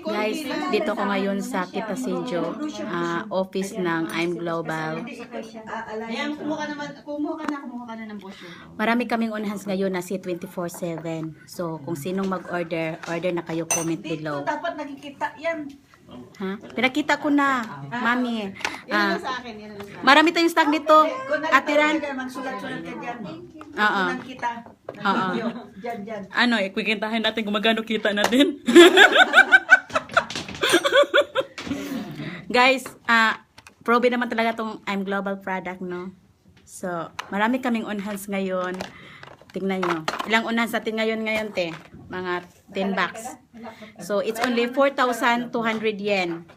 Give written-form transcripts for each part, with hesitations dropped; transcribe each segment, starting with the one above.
Guys, dito ko ngayon sa Kitasinjo, office ng I'm Global. Ayan, kumuha ka na ng brochure. Marami kaming on-hands ngayon na si 24/7. So, kung sinong mag-order, order na kayo, comment below. Dapat nakikita yan. Ha? Pinakita ko na, mami. Yan lang sa akin. Yan lang sa akin. Marami tayong stock dito. Atiran. Magsulat-sulat ka dyan. Oo. Kunan kita. Oo. Dyan. Ano, ikikintahin natin kung magano kita natin. Guys, probe naman talaga tong I'm Global product, no? So, marami kaming on-hands ngayon. Tingnan nyo. Ilang on-hands natin ngayon, te? Mga 10 bucks. So, it's only 4,200 yen.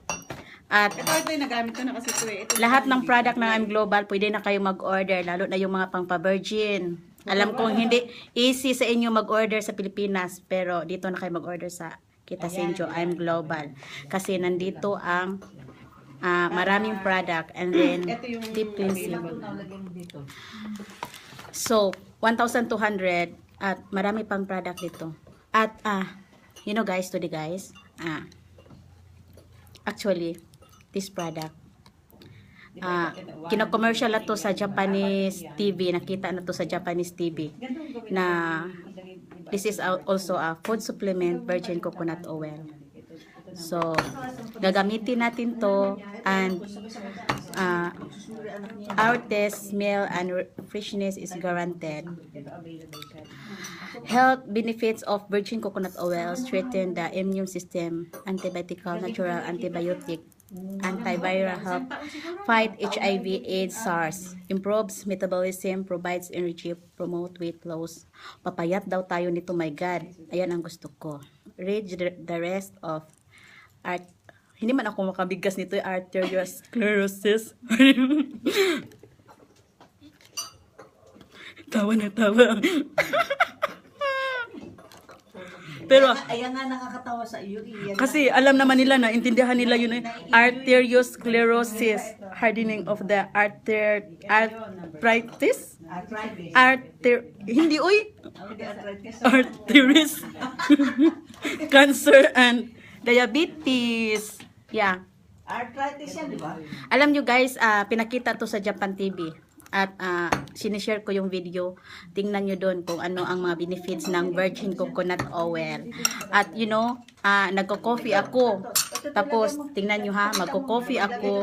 At Ito yung nagamit ko na kasi ito eh. lahat ng product ng I'm Global, pwede na kayo mag-order, lalo na yung mga pang-virgin. Alam kong hindi easy sa inyo mag-order sa Pilipinas, pero dito na kayo mag-order sa Kitasinjo I'm Global. Kasi nandito ang maraming product and then Ito yung deep cleansing. nalagay mo dito. So, 1,200 at marami pang product dito. At you know guys, today guys, actually this product kino-commercial na to sa Japanese TV, nakita na to sa Japanese TV na this is also a food supplement, virgin coconut oil. So, gagamitin natin to and our taste, smell, and freshness is guaranteed. Health benefits of virgin coconut oil strengthen the immune system, antibiotical, natural antibiotic, antiviral help, fight HIV, AIDS, SARS, improves metabolism, provides energy, promote weight loss. Papayat daw tayo nito, my God. Ayan ang gusto ko. Read the rest of hindi man ako makabigas nito, arteriosclerosis. Tawa na tawa. Pero Ayan nga nakakatawa sa iyo. kasi alam naman nila na intindihan nila yun eh. Arteriosclerosis, hardening of the arthritis. Hindi oy. Arteries. Cancer and diabetes. Yeah. Arthritis yan, di ba? Alam nyo guys, pinakita to sa Japan TV. At sinishare ko yung video. Tingnan nyo doon kung ano ang mga benefits ng virgin coconut oil. At you know, nagko-coffee ako. Tapos, tingnan nyo ha, magko-coffee ako.